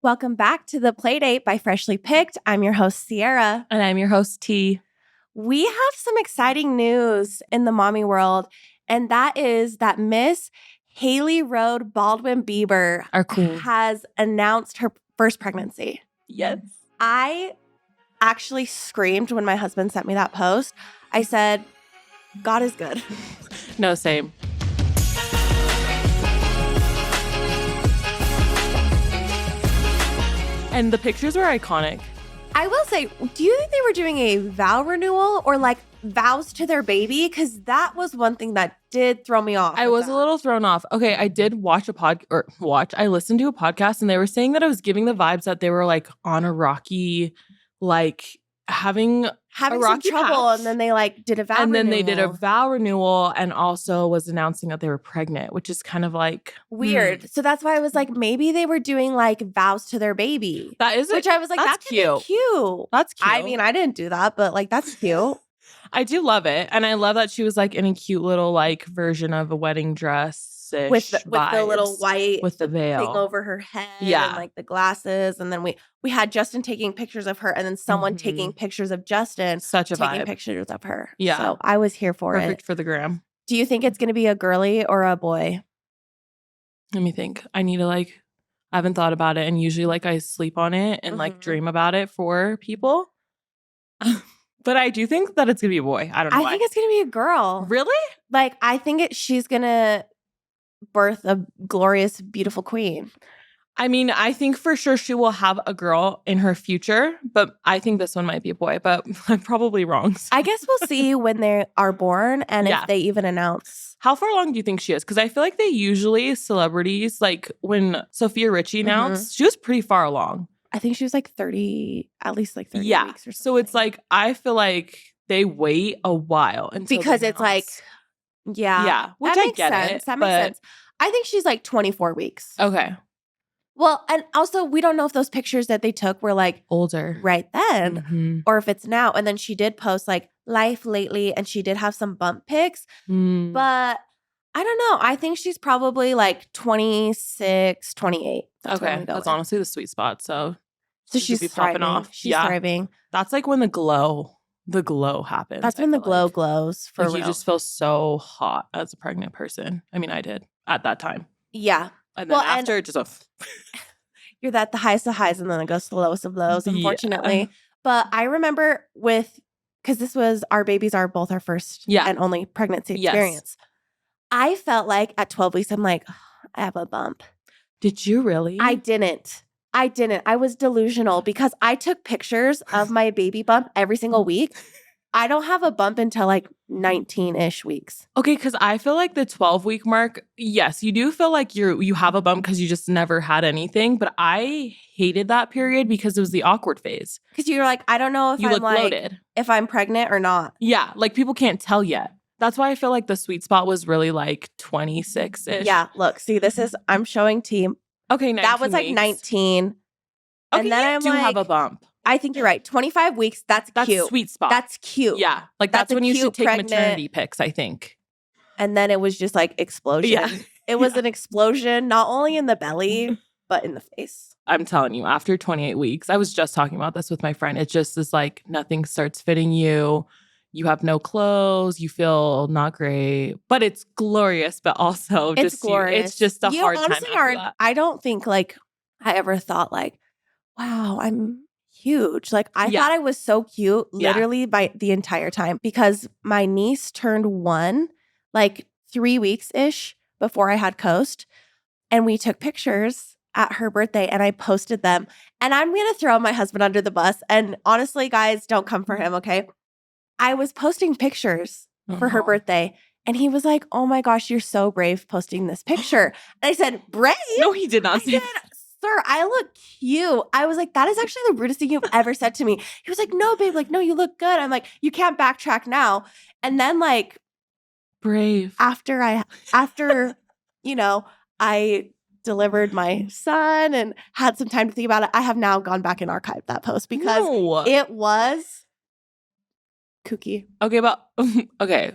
Welcome back to the Playdate by Freshly Picked. I'm your host, Sierra. And I'm your host, T. We have some exciting news in the mommy world, and that is that Miss Haley Road Baldwin Bieber Our queen has announced her first pregnancy. Yes. I actually screamed when my husband sent me that post. I said, God is good. No, same. And the pictures were iconic. I will say, do you think they were doing a vow renewal or like vows to their baby? Because that was one thing that did throw me off. I was a little thrown off. Okay, I did watch I listened to a podcast and they were saying that I was giving the vibes that they were like on a rocky, like having some rocky trouble, patch. And then they like did a vow and renewal. then they did a vow renewal and also was announcing that they were pregnant, which is kind of like weird. So that's why I was like, maybe they were doing like vows to their baby. That is which I was like, that's cute. Cute. That's cute. I mean, I didn't do that, but like that's cute. I do love it. And I love that she was like in a cute little like version of a wedding dress. With the little white with the veil thing over her head and like the glasses. And then we had Justin taking pictures of her and then someone taking pictures of Justin. Such a taking vibe. Pictures of her. Yeah. So I was here for it. Perfect for the gram. Do you think it's going to be a girly or a boy? Let me think. I need to I haven't thought about it. And usually I sleep on it and dream about it for people. But I do think that it's going to be a boy. I don't know why. I think it's going to be a girl. Really? Like, I think she's going to birth a glorious, beautiful queen. I mean, I think for sure she will have a girl in her future, but I think this one might be a boy, but I'm probably wrong. So. I guess we'll see when they are born and if they even announce. How far along do you think she is? Because I feel like they usually, celebrities, like when Sophia Richie announced, she was pretty far along. I think she was like 30, at least like 30 weeks or something. So it's like, I feel like they wait a while until because it's like, yeah, which I get sense. That makes sense. I think she's like 24 weeks. Okay. Well, and also we don't know if those pictures that they took were like older right then or if it's now. And then she did post like life lately and she did have some bump pics, but I don't know. I think she's probably like 26, 28. Okay. That's honestly the sweet spot. So she's be popping off. She's thriving. That's like when the glow happens. That's when the glow glows for real. You just feel so hot as a pregnant person. I mean, I did at that time. Yeah. And then after it just you're at the highest of highs and then it goes to the lowest of lows, unfortunately. Yeah. But I remember because this was our babies are both our first and only pregnancy experience. I felt like at 12 weeks, I'm like, oh, I have a bump. Did you really? I didn't. I was delusional because I took pictures of my baby bump every single week. I don't have a bump until like 19-ish weeks. Okay, because I feel like the 12-week mark, yes, you do feel like you have a bump because you just never had anything. But I hated that period because it was the awkward phase. Because you're like, I don't know if I'm like bloated. If I'm pregnant or not. Yeah, like people can't tell yet. That's why I feel like the sweet spot was really like 26-ish. Yeah, look, see, I'm showing team. Okay, 19 that was like 19. Okay, and then I do have a bump. I think you're right. 25 weeks, that's cute. Sweet spot. That's cute. Yeah, like that's when you should take maternity pics, I think. And then it was just like explosion. Yeah. It was an explosion, not only in the belly, but in the face. I'm telling you, after 28 weeks, I was just talking about this with my friend. It just is like nothing starts fitting you. You have no clothes. You feel not great, but it's glorious. But also, it's glorious. It's just a hard honestly time. I don't think like I ever thought like, wow, I'm huge. Like I thought I was so cute, literally by the entire time because my niece turned 1, like 3 weeks ish before I had Coast, and we took pictures at her birthday and I posted them. And I'm gonna throw my husband under the bus. And honestly, guys, don't come for him, okay? I was posting pictures for her birthday and he was like, oh my gosh, you're so brave posting this picture. And I said, brave? No, he did not say that. Sir, I look cute. I was like, that is actually the rudest thing you've ever said to me. He was like, no, babe, like, no, you look good. I'm like, you can't backtrack now. And then like, brave. After I delivered my son and had some time to think about it, I have now gone back and archived that post because it was kooky. Okay, but okay.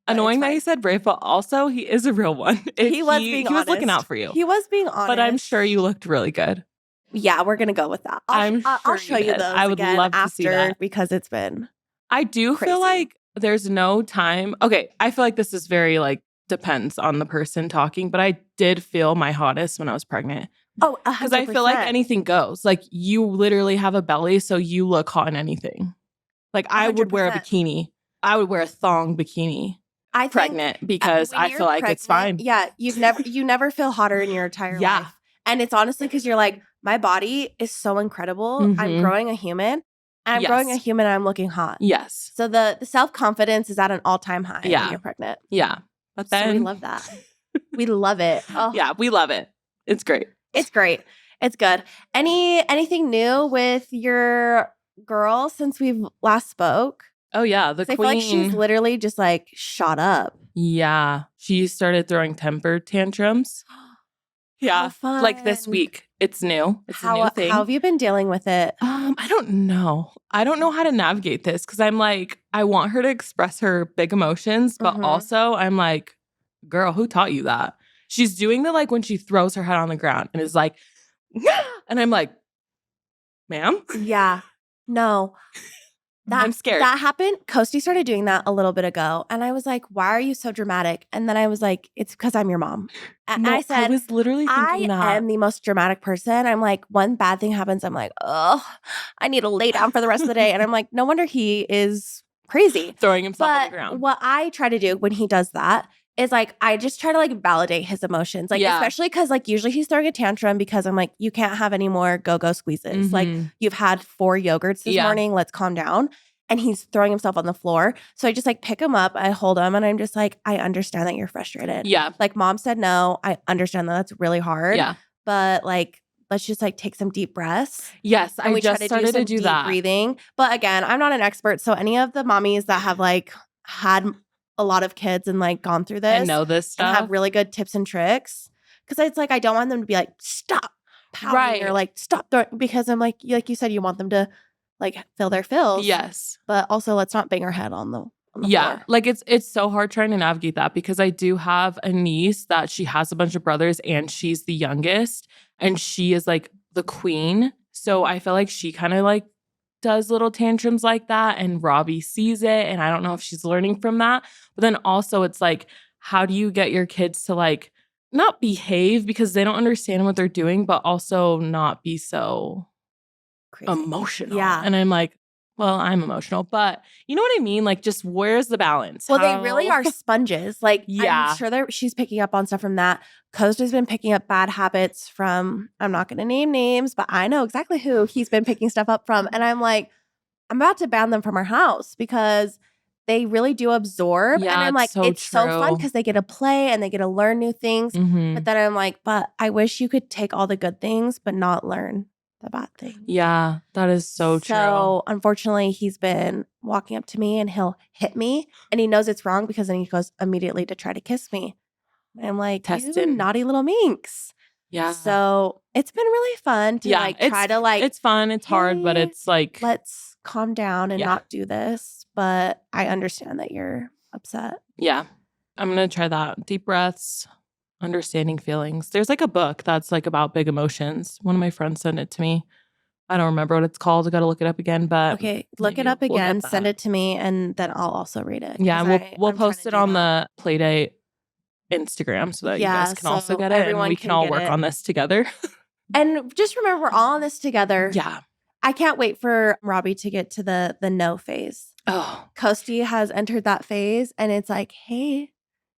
Annoying that he said brave, but also he is a real one. He was being honest. He was looking out for you. He was being honest. But I'm sure you looked really good. Yeah, we're going to go with that. I'll show you those I would again love to after see that. because it's been I do crazy. feel like there's no time. Okay, I feel like this is very like depends on the person talking, but I did feel my hottest when I was pregnant. Oh, 100%. Because I feel like anything goes. Like you literally have a belly, so you look hot in anything. Like I would wear a 100%. bikini. I would wear a thong bikini. Pregnant because I feel like it's fine. Yeah, you never feel hotter in your entire life. And it's honestly because you're like, my body is so incredible. Mhm. I'm growing a human. And I'm growing a human and I'm looking hot. Yes. So the self-confidence is at an all-time high when you're pregnant. Yeah. But then so we love that. We love it. Oh. Yeah, we love it. It's great. It's great. It's good. Anything new with your girl since we've last spoke? Oh yeah, the queen. I feel like she's literally just like shot up. Yeah, she started throwing temper tantrums. Yeah, like this week. It's new. It's a new thing. How have you been dealing with it? I don't know. I don't know how to navigate this because I'm like, I want her to express her big emotions, but also I'm like, girl, who taught you that? She's doing the like when she throws her head on the ground and is like, and I'm like, ma'am? Yeah. No. I'm scared. That happened. Coasty started doing that a little bit ago. And I was like, why are you so dramatic? And then I was like, it's because I'm your mom. And I said, I was literally thinking I am the most dramatic person. I'm like, one bad thing happens. I'm like, oh, I need to lay down for the rest of the day. And I'm like, no wonder he is crazy. Throwing himself on the ground. What I try to do when he does that is like, I just try to like validate his emotions. Like, especially because like usually he's throwing a tantrum because I'm like, you can't have any more go-go squeezes. Like you've had 4 yogurts this morning. Let's calm down. And he's throwing himself on the floor. So I just like pick him up. I hold him and I'm just like, I understand that you're frustrated. Yeah. Like mom said no. I understand that that's really hard. Yeah. But like, let's just like take some deep breaths. Yes, I just started to do that. Breathing. But again, I'm not an expert. So any of the mommies that have like had a lot of kids and like gone through this and know this stuff and have really good tips and tricks. Because it's like, I don't want them to be like, stop pouting or like stop throwing, because I'm like you said, you want them to like fill their fills. Yes. But also let's not bang our head on the floor. Like it's so hard trying to navigate that because I do have a niece that she has a bunch of brothers and she's the youngest and she is like the queen. So I feel like she kind of like does little tantrums like that and Robbie sees it and I don't know if she's learning from that. But then also it's like, how do you get your kids to like not behave because they don't understand what they're doing, but also not be so crazy. Emotional. Yeah. And I'm like, well, I'm emotional, but you know what I mean? Like, just where's the balance? Well, they really are sponges. Like, I'm sure she's picking up on stuff from that. Costa's been picking up bad habits from, I'm not going to name names, but I know exactly who he's been picking stuff up from. And I'm like, I'm about to ban them from our house because they really do absorb. Yeah, and I'm like, it's true. so fun because they get to play and they get to learn new things. But then I'm like, but I wish you could take all the good things, but not learn the bad thing. Yeah, that is so true. So unfortunately, he's been walking up to me and he'll hit me and he knows it's wrong because then he goes immediately to try to kiss me. And I'm like, you naughty little minx. Yeah. So it's been really fun to like try to like. It's fun. It's hard, but it's like. Let's calm down and not do this. But I understand that you're upset. Yeah. I'm going to try that. Deep breaths. Understanding feelings. There's like a book that's like about big emotions. One of my friends sent it to me. I don't remember what it's called. I got to look it up again, but okay, look it up again, send it to me, and then I'll also read it. Yeah, and we'll post it on the Playdate Instagram so that you guys can also get it and we can all work on this together. And just remember, we're all in this together. Yeah. I can't wait for Robbie to get to the no phase. Oh. Coasty has entered that phase and it's like, hey,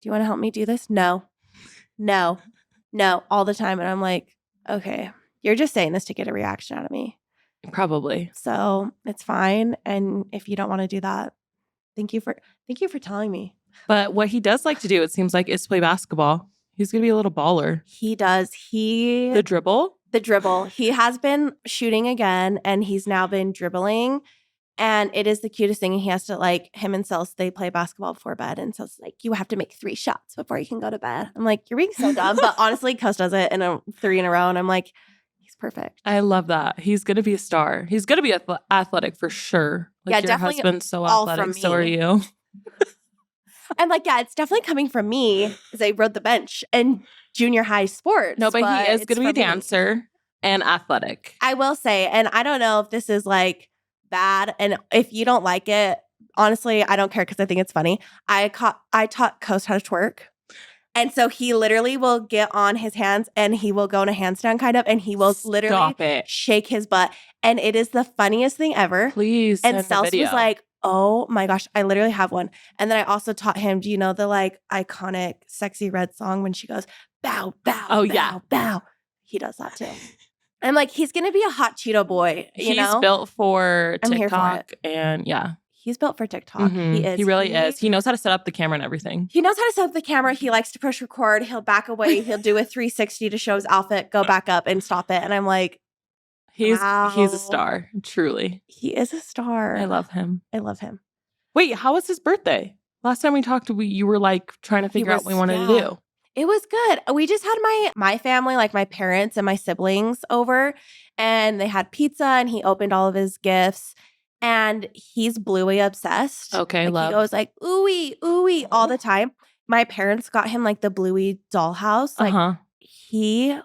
do you want to help me do this? No, all the time. And I'm like, okay, you're just saying this to get a reaction out of me. Probably. So it's fine. And if you don't want to do that, thank you for telling me. But what he does like to do, it seems like, is play basketball. He's going to be a little baller. He does. The dribble? The dribble. He has been shooting again and he's now been dribbling. And it is the cutest thing. He has to like, him and Cels, they play basketball before bed. And Cels like, you have to make 3 shots before you can go to bed. I'm like, you're being so dumb. But honestly, Coast does it in 3 in a row. And I'm like, he's perfect. I love that. He's going to be a star. He's going to be athletic for sure. Like, yeah, your definitely. Husband's so athletic. So are you. I'm like, yeah, it's definitely coming from me because I rode the bench in junior high sports. No, but he is going to be a dancer. And athletic. I will say, and I don't know if this is like bad, and if you don't like it, honestly, I don't care because I think it's funny. I taught Coast how to twerk. And so he literally will get on his hands and he will go in a handstand kind of, and he will literally shake his butt. And it is the funniest thing ever. Please send and Sels was like, oh my gosh, I literally have one. And then I also taught him, do you know the like iconic Sexy Red song when she goes, bow, bow, oh, bow, yeah. bow. He does that too. I'm like, he's going to be a hot Cheeto boy. He's built for I'm here TikTok for it. And yeah. He's built for TikTok. Mm-hmm. He is. He really is. He knows how to set up the camera and everything. He knows how to set up the camera. He likes to push record. He'll back away. He'll do a 360 to show his outfit, go back up and stop it. And I'm like, wow. He's a star. Truly. He is a star. I love him. I love him. Wait, how was his birthday? Last time we talked, you were like trying to figure out what we wanted to do. It was good. We just had my family, like my parents and my siblings over, and they had pizza and he opened all of his gifts. And he's Bluey obsessed. Okay, love. He goes like, ooey, ooey all the time. My parents got him like the Bluey dollhouse. Like he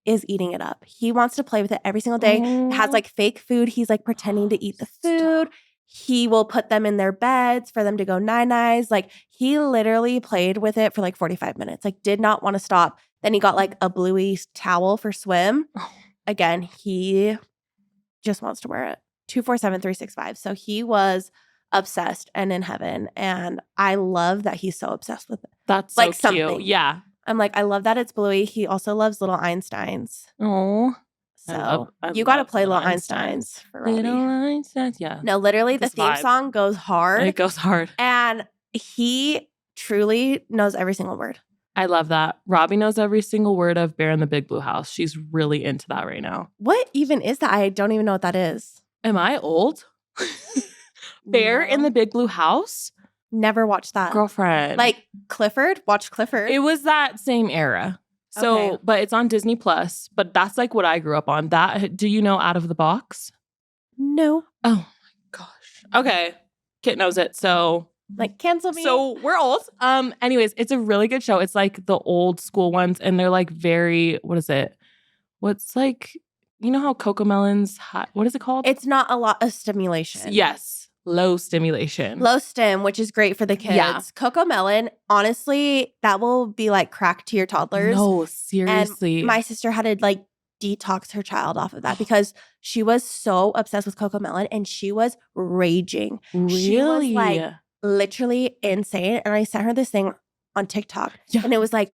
is eating it up. He wants to play with it every single day. It has like fake food. He's like pretending to eat the food. He will put them in their beds for them to go nine-nights. Like he literally played with it for like 45 minutes. Like did not want to stop. Then he got like a Bluey towel for swim. Again, he just wants to wear it. 24/7/365. So he was obsessed and in heaven. And I love that he's so obsessed with it. That's like so cute. Yeah. I'm like, I love that it's Bluey. He also loves little Einsteins. Oh. So you got to play little Einsteins for Robbie. Little Einsteins, yeah. No, literally the theme song goes hard. It goes hard. And he truly knows every single word. I love that. Robbie knows every single word of Bear in the Big Blue House. She's really into that right now. What even is that? I don't even know what that is. Am I old? Bear in the Big Blue House? Never watched that. Girlfriend. Like Clifford? Watch Clifford. It was that same era. So, but it's on Disney Plus. But that's like what I grew up on. Do you know Out of the Box? No. Oh my gosh. Okay. Kit knows it. So like cancel me. So we're old. Anyways, it's a really good show. It's like the old school ones, and they're like very, what is it? What's like, you know how Cocomelon's hot? What is it called? It's not a lot of stimulation. Yes. Low stimulation. Low stim, which is great for the kids. Yeah. Cocomelon, honestly, that will be like crack to your toddlers. No, seriously. And my sister had to like detox her child off of that because she was so obsessed with Cocomelon and she was raging. Really? She was like literally insane. And I sent her this thing on TikTok and it was like,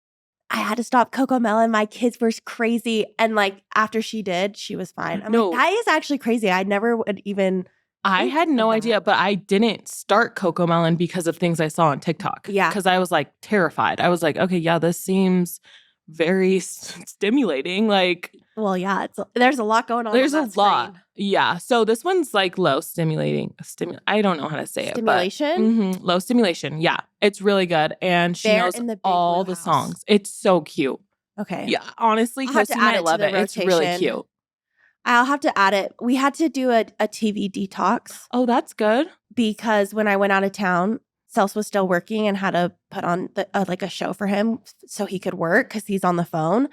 I had to stop Cocomelon. My kids were crazy. And like after she did, she was fine. I'm like, that is actually crazy. I never would even. I had no idea, but I didn't start Cocomelon because of things I saw on TikTok. Yeah. Because I was like terrified. I was like, okay, yeah, this seems very stimulating. Like, well, yeah, there's a lot going on. There's on a lot. Yeah. So this one's like low stimulating. I don't know how to say it. Stimulation? But, low stimulation. Yeah. It's really good. And she knows all the songs. It's so cute. Okay. Yeah. Honestly, Kristen might love it. It's really cute. I'll have to add it. We had to do a TV detox. Oh, that's good. Because when I went out of town, Sels was still working and had to put on like a show for him so he could work because he's on the phone.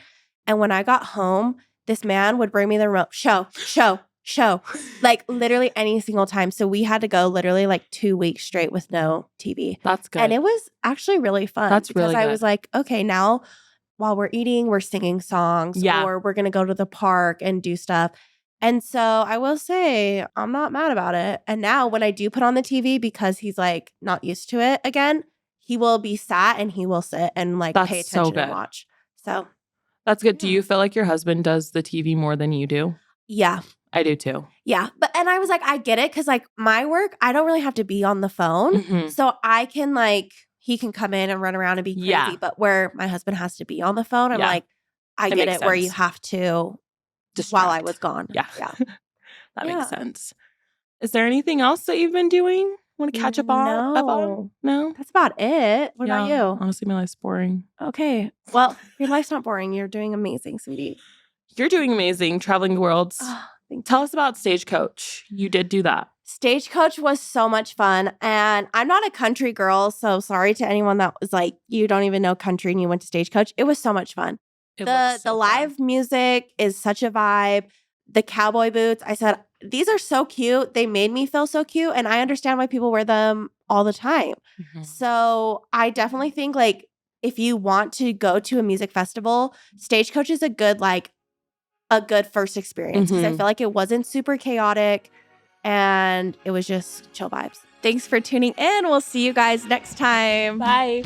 And when I got home, this man would bring me the remote. Show. Like literally any single time. So we had to go literally like 2 weeks straight with no TV. That's good. And it was actually really fun. That's really good. Because I was like, okay, now while we're eating, we're singing songs or we're going to go to the park and do stuff. And so I will say I'm not mad about it. And now when I do put on the TV, because he's like not used to it again, he will be sat and he will sit and like pay attention and watch. So that's good. Do you feel like your husband does the TV more than you do? Yeah. I do too. Yeah. And I was like, I get it. Cause like my work, I don't really have to be on the phone. Mm-hmm. So I can like, he can come in and run around and be crazy. Yeah. But where my husband has to be on the phone, I'm like, I get it. Where you have to distract while I was gone. Yeah. That makes sense. Is there anything else that you've been doing? Want to catch up on? No? That's about it. What about you? Honestly, my life's boring. Okay. Well, your life's not boring. You're doing amazing, sweetie. You're doing amazing, traveling the world. Tell us about Stagecoach. You did do that. Stagecoach was so much fun. And I'm not a country girl, so sorry to anyone that was like, you don't even know country and you went to Stagecoach. It was so much fun. The live music is such a vibe. The cowboy boots, I said, these are so cute. They made me feel so cute. And I understand why people wear them all the time. Mm-hmm. So I definitely think like if you want to go to a music festival, Stagecoach is a good first experience because I feel like it wasn't super chaotic and it was just chill vibes. Thanks for tuning in. We'll see you guys next time. Bye.